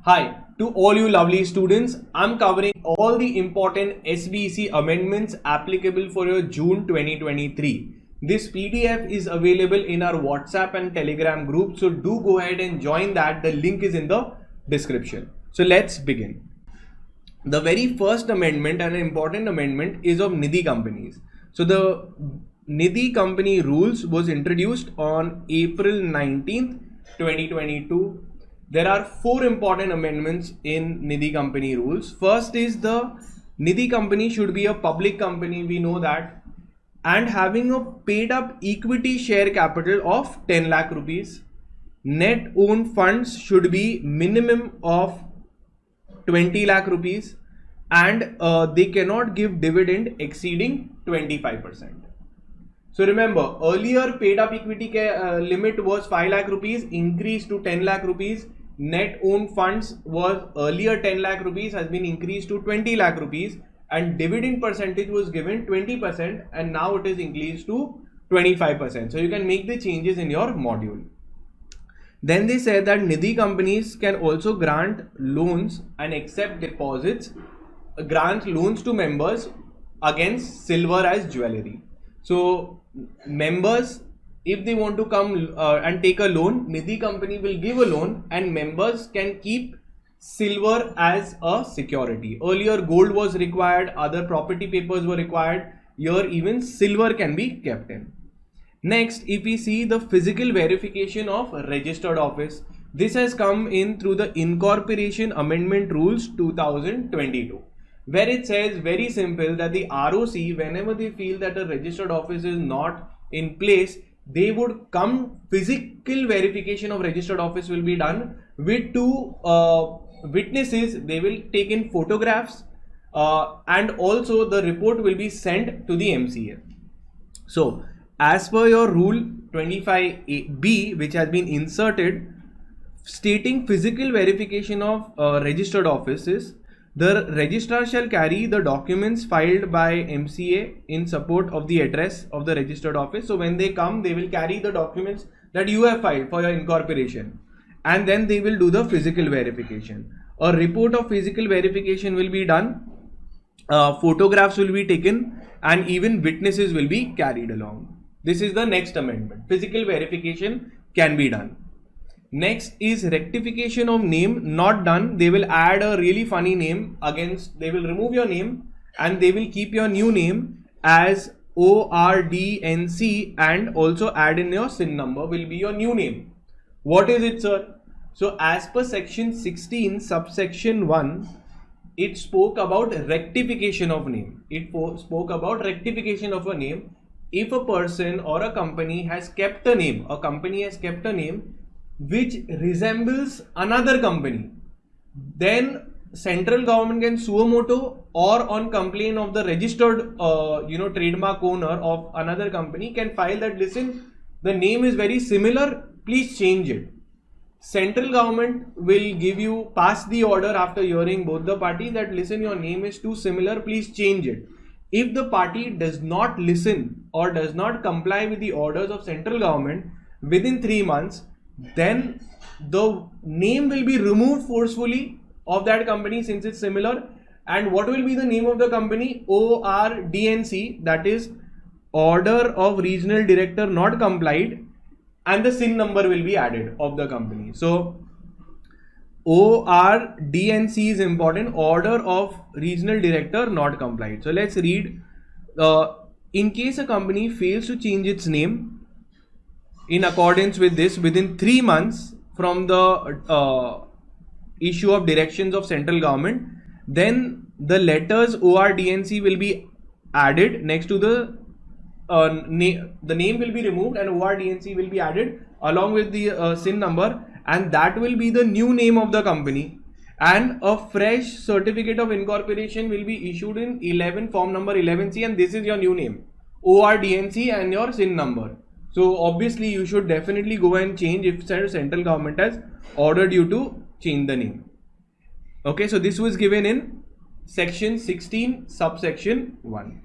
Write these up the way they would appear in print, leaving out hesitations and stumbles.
Hi, to all you lovely students, I'm covering all the important SBC amendments applicable for your June 2023. This PDF is available in our WhatsApp and Telegram group, so do go ahead and join that. The link is in the description. So let's begin. The very first amendment and an important amendment is of Nidhi companies. So the Nidhi company rules was introduced on April 19th, 2022. There are four important amendments in Nidhi company rules. First is the Nidhi company should be a public company, we know that, and having a paid up equity share capital of 10 lakh rupees. Net owned funds should be minimum of 20 lakh rupees, and they cannot give dividend exceeding 25%. So remember, earlier paid up equity limit was 5 lakh rupees, increased to 10 lakh rupees. Net owned funds was earlier 10 lakh rupees, has been increased to 20 lakh rupees, and dividend percentage was given 20%, and now it is increased to 25%. So you can make the changes in your module. Then they said that Nidhi companies can also grant loans and accept deposits, grant loans to members against silver as jewelry. So members, if they want to come and take a loan, Nidhi company will give a loan and members can keep silver as a security. Earlier gold was required, other property papers were required. Here even silver can be kept in. Next, if we see the physical verification of registered office, this has come in through the Incorporation Amendment Rules 2022, where it says very simple that the ROC, whenever they feel that a registered office is not in place, they would come, physical verification of registered office will be done with two witnesses. They will take in photographs and also the report will be sent to the MCA. So as per your rule 25B, which has been inserted, stating physical verification of registered offices, the registrar shall carry the documents filed by MCA in support of the address of the registered office. So when they come, they will carry the documents that you have filed for your incorporation, and then they will do the physical verification. A report of physical verification will be done, photographs will be taken, and even witnesses will be carried along. This is the next amendment. Physical verification can be done. Next is rectification of name, not done. They will add a really funny name against, they will remove your name and they will keep your new name as ORDNC, and also add in your SIN number will be your new name. What is it, sir? So as per section 16 subsection 1, it spoke about rectification of name. It spoke about rectification of a name. If a person or a company has kept a name, which resembles another company, then central government can suo moto or on complaint of the registered trademark owner of another company can file that, listen, the name is very similar, please change it. Central government will give you, pass the order after hearing both the parties that, listen, your name is too similar, please change it. If the party does not listen or does not comply with the orders of central government within 3 months, then the name will be removed forcefully of that company since it's similar. And what will be the name of the company? ORDNC, that is Order of Regional Director Not Complied, and the SIN number will be added of the company. So ORDNC is important, Order of Regional Director Not Complied. So let's read. In case a company fails to change its name in accordance with this within 3 months from the issue of directions of central government, then the letters ORDNC will be added next to the name will be removed and ORDNC will be added along with the SIN number, and that will be the new name of the company, and a fresh certificate of incorporation will be issued in form number 11C, and this is your new name, ORDNC, and your SIN number. So obviously you should definitely go and change if central government has ordered you to change the name. Okay, so this was given in section 16 subsection 1.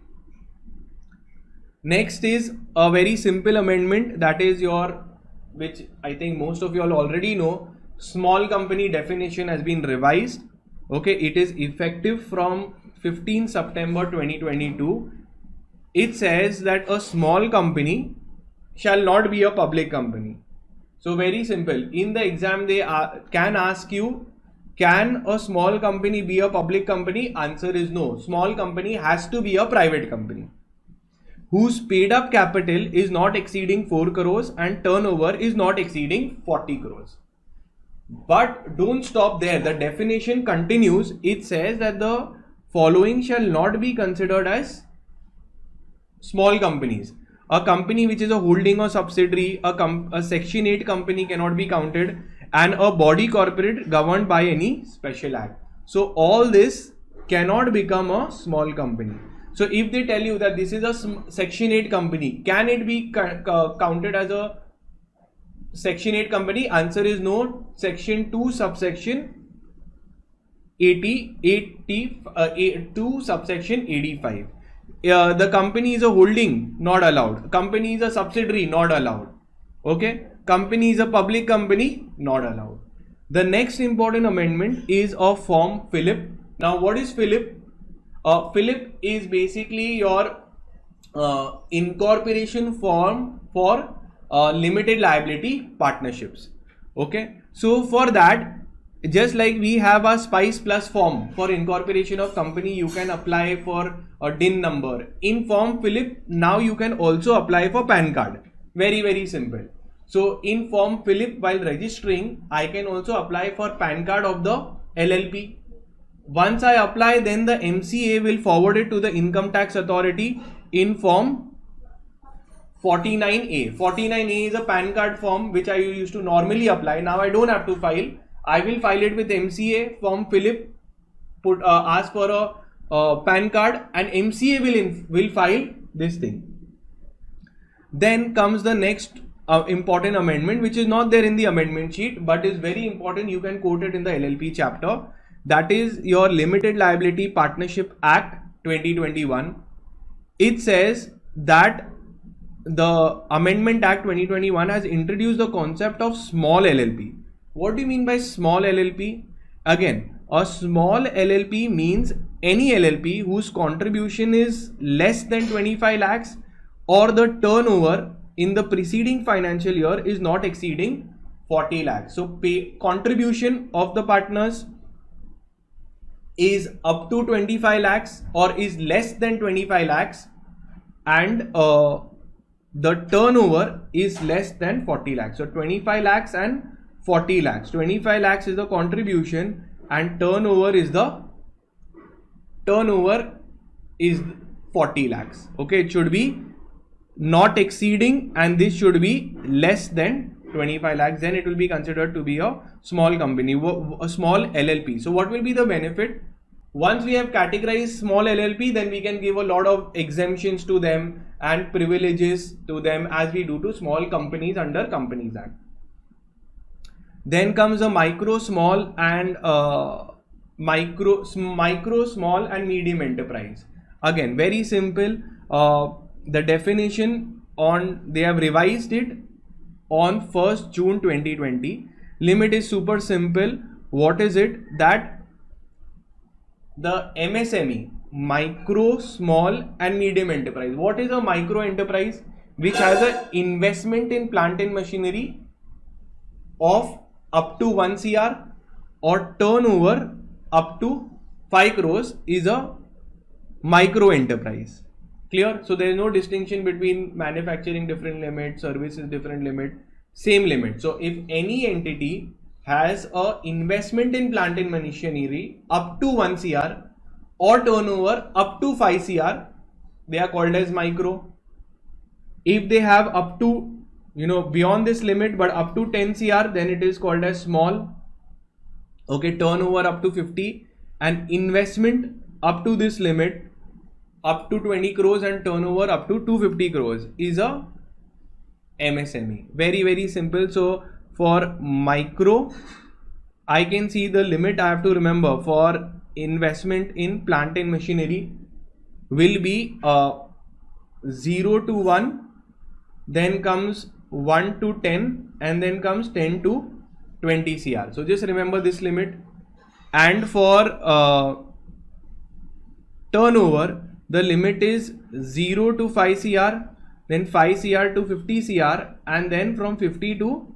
Next is a very simple amendment, that is your, which I think most of you all already know. small company definition has been revised. Okay, it is effective from 15 September 2022. It says that a small company shall not be a public company. So very simple. In the exam, they can ask you, can a small company be a public company? Answer is no. Small company has to be a private company whose paid up capital is not exceeding 4 crores and turnover is not exceeding 40 crores. But don't stop there. The definition continues. It says that the following shall not be considered as small companies. A company which is a holding or subsidiary, a Section 8 company cannot be counted, and a body corporate governed by any special act. So all this cannot become a small company. So if they tell you that this is a Section 8 company, can it be counted as a Section 8 company? Answer is no. Section 2 subsection 2 subsection 85. The company is a holding, not allowed. Company is a subsidiary, not allowed. Okay. Company is a public company, not allowed. The next important amendment is of Form Philip. Now what is Philip? Philip is basically your incorporation form for limited liability partnerships. Okay. So for that, just like we have a Spice Plus form for incorporation of company, you can apply for a DIN number. In Form Philip, now you can also apply for PAN card. Very, very simple. So in Form Philip, while registering, I can also apply for PAN card of the LLP. Once I apply, then the MCA will forward it to the Income Tax Authority in Form 49A. 49A is a PAN card form which I used to normally apply. Now I don't have to file. I will file it with MCA. Form Philip, ask for a PAN card, and MCA will file this thing. Then comes the next important amendment, which is not there in the amendment sheet but is very important. You can quote it in the LLP chapter. That is your Limited Liability Partnership Act 2021. It says that the Amendment Act 2021 has introduced the concept of small LLP. What do you mean by small LLP? Again, a small LLP means any LLP whose contribution is less than 25 lakhs or the turnover in the preceding financial year is not exceeding 40 lakhs. So contribution of the partners is up to 25 lakhs or is less than 25 lakhs, and the turnover is less than 40 lakhs. So 25 lakhs and 40 lakhs. 25 lakhs is the contribution and turnover is 40 lakhs. Okay, it should be not exceeding, and this should be less than 25 lakhs. Then it will be considered to be a small company, a small LLP. So what will be the benefit? Once we have categorized small LLP, then we can give a lot of exemptions to them and privileges to them as we do to small companies under Companies Act. Then comes a micro, small and small and medium enterprise. Again, very simple. The definition they have revised it on 1st June 2020. Limit is super simple. What is it? That the MSME, micro, small and medium enterprise. What is a micro enterprise? Which has an investment in plant and machinery of up to 1 CR or turnover up to 5 crores is a micro enterprise. Clear? So there is no distinction between manufacturing different limit, services different limit, same limit. So if any entity has a investment in plant and machinery up to 1 CR or turnover up to 5 CR, they are called as micro. If they have up to, beyond this limit but up to 10 CR, then it is called as small. Okay, turnover up to 50 and investment up to this limit up to 20 crores and turnover up to 250 crores is a MSME. Very, very simple. So for micro, I can see the limit I have to remember for investment in plant and machinery will be 0 to 1, then comes 1 to 10, and then comes 10 to 20 CR. So just remember this limit. And for turnover, the limit is 0 to 5 CR, then 5 CR to 50 CR, and then from 50 to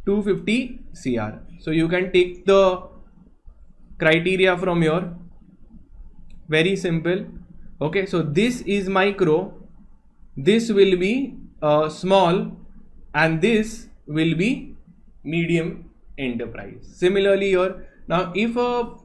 250 CR. So you can take the criteria from here. Very simple. Okay, so this is micro, this will be small, and this will be medium enterprise. Similarly here, now if a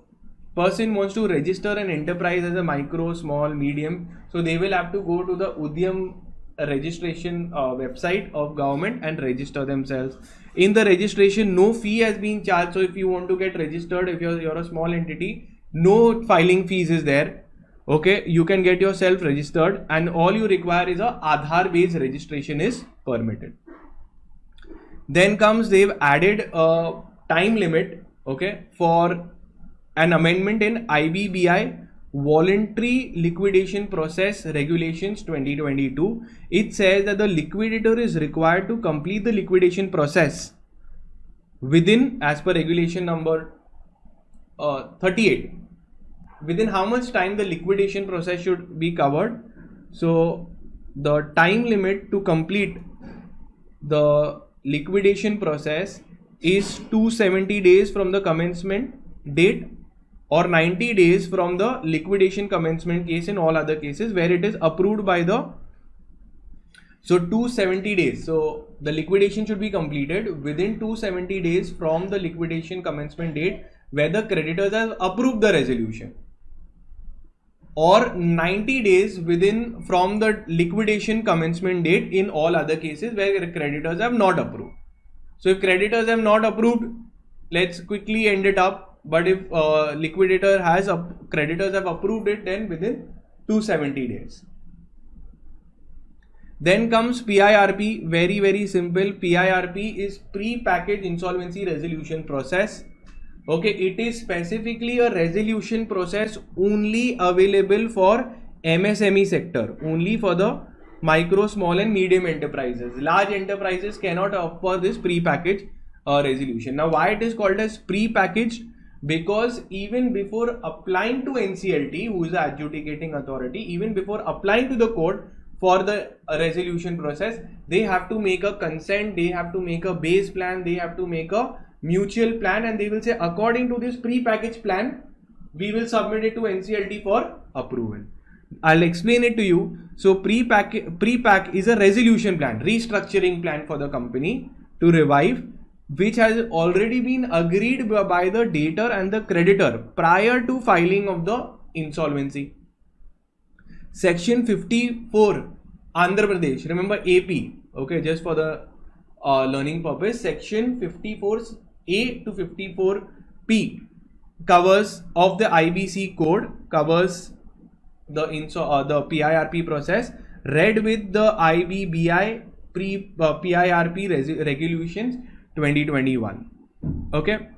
person wants to register an enterprise as a micro, small, medium, so they will have to go to the Udyam registration website of government and register themselves. In the registration, no fee has been charged. So if you want to get registered, if you're a small entity, no filing fees is there. Okay, you can get yourself registered, and all you require is a Aadhaar based registration is permitted. Then comes, they've added a time limit, okay, for an amendment in IBBI Voluntary Liquidation Process Regulations 2022. It says that the liquidator is required to complete the liquidation process within, as per regulation number 38. Within how much time the liquidation process should be covered? So the time limit to complete the liquidation process is 270 days from the commencement date, or 90 days from the liquidation commencement case in all other cases where it is approved by the, so 270 days. So the liquidation should be completed within 270 days from the liquidation commencement date where the creditors have approved the resolution, or 90 days within from the liquidation commencement date in all other cases where creditors have not approved. So if creditors have not approved, let's quickly end it up. But if liquidator has creditors have approved it, then within 270 days. Then comes PIRP. Very, very simple. PIRP is pre-packaged insolvency resolution process. Okay, it is specifically a resolution process only available for MSME sector, only for the micro, small and medium enterprises. Large enterprises cannot offer this pre-packaged resolution. Now, why it is called as pre-packaged? Because even before applying to NCLT, who is the adjudicating authority, even before applying to the court for the resolution process, they have to make a consent, they have to make a base plan, they have to make a mutual plan, and they will say, according to this pre-packaged plan, we will submit it to NCLT for approval. I'll explain it to you. So pre-pack is a resolution plan, restructuring plan for the company to revive, which has already been agreed by the debtor and the creditor prior to filing of the insolvency. Section 54, Andhra Pradesh, remember AP, okay, just for the learning purpose, section 54A to 54P covers of the IBC code, covers the PIRP process, read with the IBBI PIRP regulations 2021. Okay,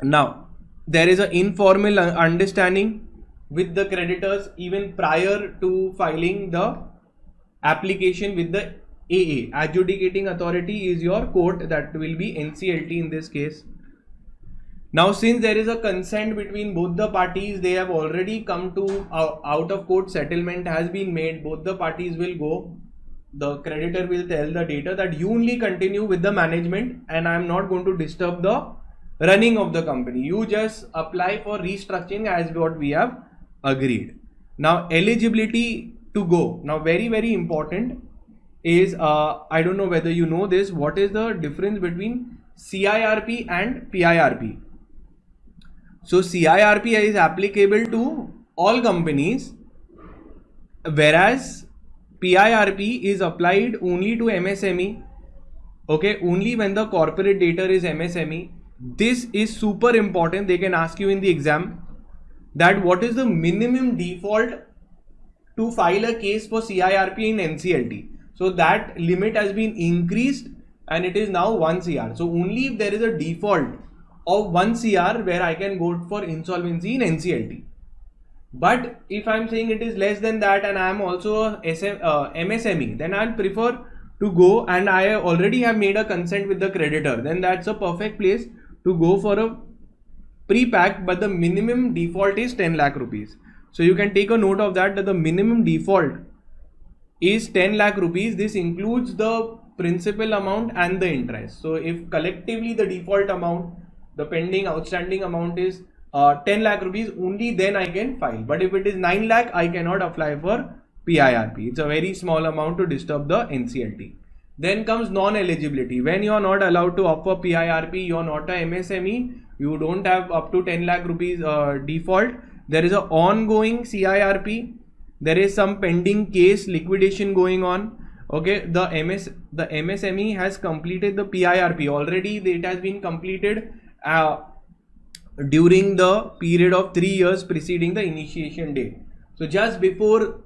now there is an informal understanding with the creditors even prior to filing the application with the AA. Adjudicating authority is your court, that will be NCLT in this case. Now, since there is a consent between both the parties, they have already come to out of court settlement has been made. Both the parties will go. The creditor will tell the debtor that you only continue with the management and I am not going to disturb the running of the company. You just apply for restructuring as what we have agreed. Now, eligibility to go. Now, very, very important is, I don't know whether you know this, what is the difference between CIRP and PIRP? So CIRP is applicable to all companies, whereas PIRP is applied only to MSME, okay, only when the corporate debtor is MSME. This is super important. They can ask you in the exam that what is the minimum default to file a case for CIRP in NCLT. So that limit has been increased and it is now 1 CR. So only if there is a default of 1 CR where I can go for insolvency in NCLT. But if I'm saying it is less than that and I am also a MSME, then I'll prefer to go and I already have made a consent with the creditor, then that's a perfect place to go for a pre-pack, but the minimum default is 10 lakh rupees. So you can take a note of that the minimum default is 10 lakh rupees. This includes the principal amount and the interest. So if collectively the default amount, the pending outstanding amount is 10 lakh rupees, only then I can file. But if it is 9 lakh, I cannot apply for PIRP. It's a very small amount to disturb the NCLT. Then comes non-eligibility. When you are not allowed to opt for PIRP, you are not a MSME, you don't have up to 10 lakh rupees default. There is an ongoing CIRP. There is some pending case liquidation going on. Okay, the MSME has completed the PIRP already. It has been completed during the period of 3 years preceding the initiation date. So just before,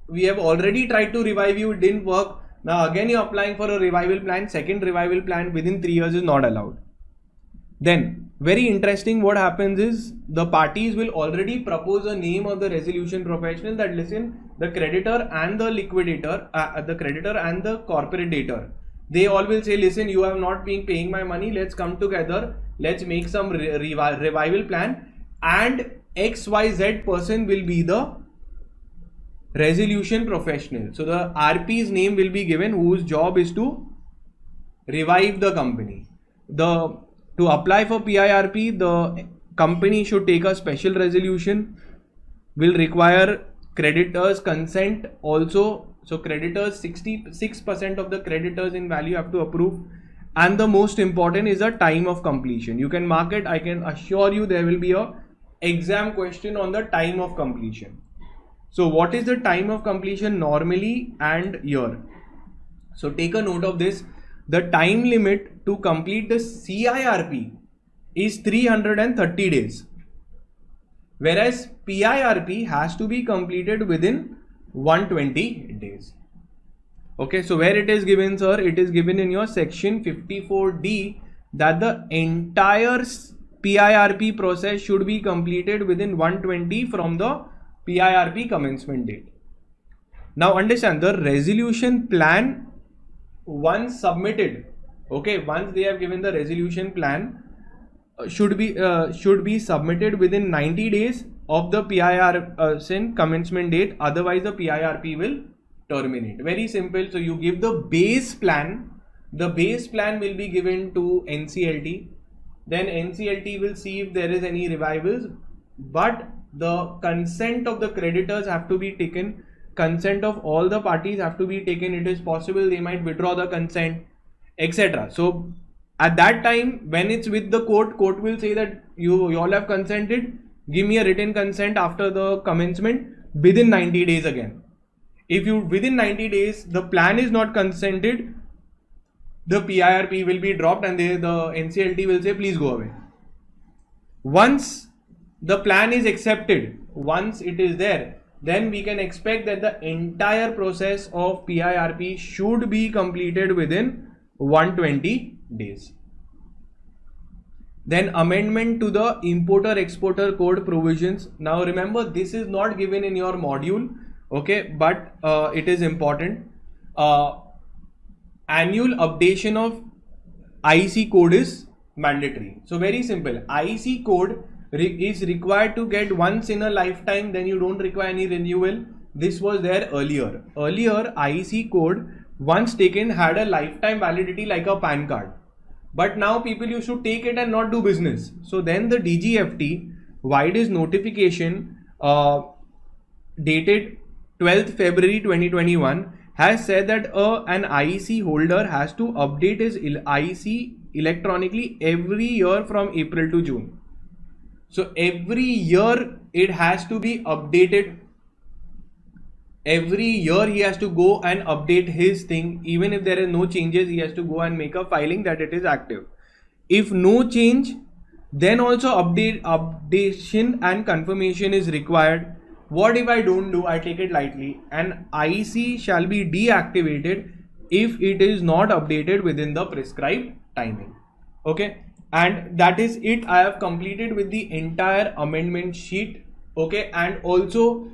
we have already tried to revive you, it didn't work. Now again you're applying for a revival plan. Second revival plan within 3 years is not allowed. Then very interesting, what happens is the parties will already propose a name of the resolution professional that, listen, the creditor and the liquidator, the creditor and the corporate debtor, they all will say, listen, you have not been paying my money, let's come together, let's make some revival plan, and XYZ person will be the resolution professional. So the RP's name will be given, whose job is to revive the company. To apply for PIRP, the company should take a special resolution, will require creditors' consent also. So creditors, 66% of the creditors in value have to approve. And the most important is the time of completion. You can mark it. I can assure you there will be a exam question on the time of completion. So what is the time of completion normally and year? So take a note of this. The time limit to complete the CIRP is 330 days. Whereas PIRP has to be completed within 120 days. Okay, so where it is given, sir? It is given in your section 54D that the entire PIRP process should be completed within 120 from the PIRP commencement date. Now understand, the resolution plan once submitted, okay, once they have given the resolution plan, should be submitted within 90 days of the PIRP commencement date, otherwise the PIRP will terminate. Very simple. So you give the base plan, the base plan will be given to NCLT, then NCLT will see if there is any revivals, but the consent of the creditors have to be taken, consent of all the parties have to be taken. It is possible they might withdraw the consent, etc. So at that time, when it's with the court will say that you all have consented, give me a written consent after the commencement within 90 days again. If you within 90 days the plan is not consented, the PIRP will be dropped and the NCLT will say please go away. Once the plan is accepted, once it is there, then we can expect that the entire process of PIRP should be completed within 120 days. Then amendment to the importer-exporter code provisions. Now remember, this is not given in your module, okay, but it is important. Annual updation of IEC code is mandatory. So very simple, IEC code is required to get once in a lifetime, then you don't require any renewal. This was there earlier. Earlier IEC code once taken had a lifetime validity like a PAN card. But now people used to take it and not do business. So then the DGFT wide its notification dated 12th February 2021 has said that an IEC holder has to update his IEC electronically every year from April to June. So every year it has to be updated. Every year he has to go and update his thing. Even if there is no changes, he has to go and make a filing that it is active. If no change, then also updation and confirmation is required. What if I don't do? I take it lightly. An IEC shall be deactivated if it is not updated within the prescribed timing. Okay. And that is it. I have completed with the entire amendment sheet. Okay, and also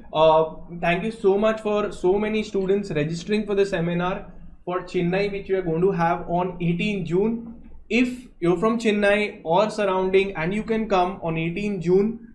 thank you so much for so many students registering for the seminar. for Chennai, which we are going to have on 18 June. If you're from Chennai or surrounding and you can come on 18 June,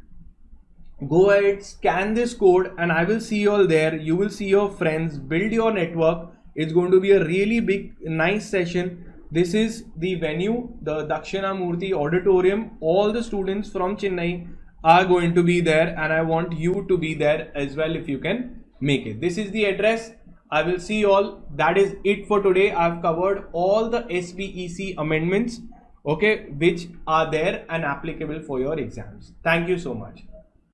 go ahead, scan this code, and I will see you all there. You will see your friends, build your network. It's going to be a really big, nice session. This is the venue, the Dakshinamurthy Auditorium. All the students from Chennai are going to be there, and I want you to be there as well if you can make it. This is the address. I will see you all. That is it for today. I've covered all the SBEC amendments, okay, which are there and applicable for your exams. Thank you so much.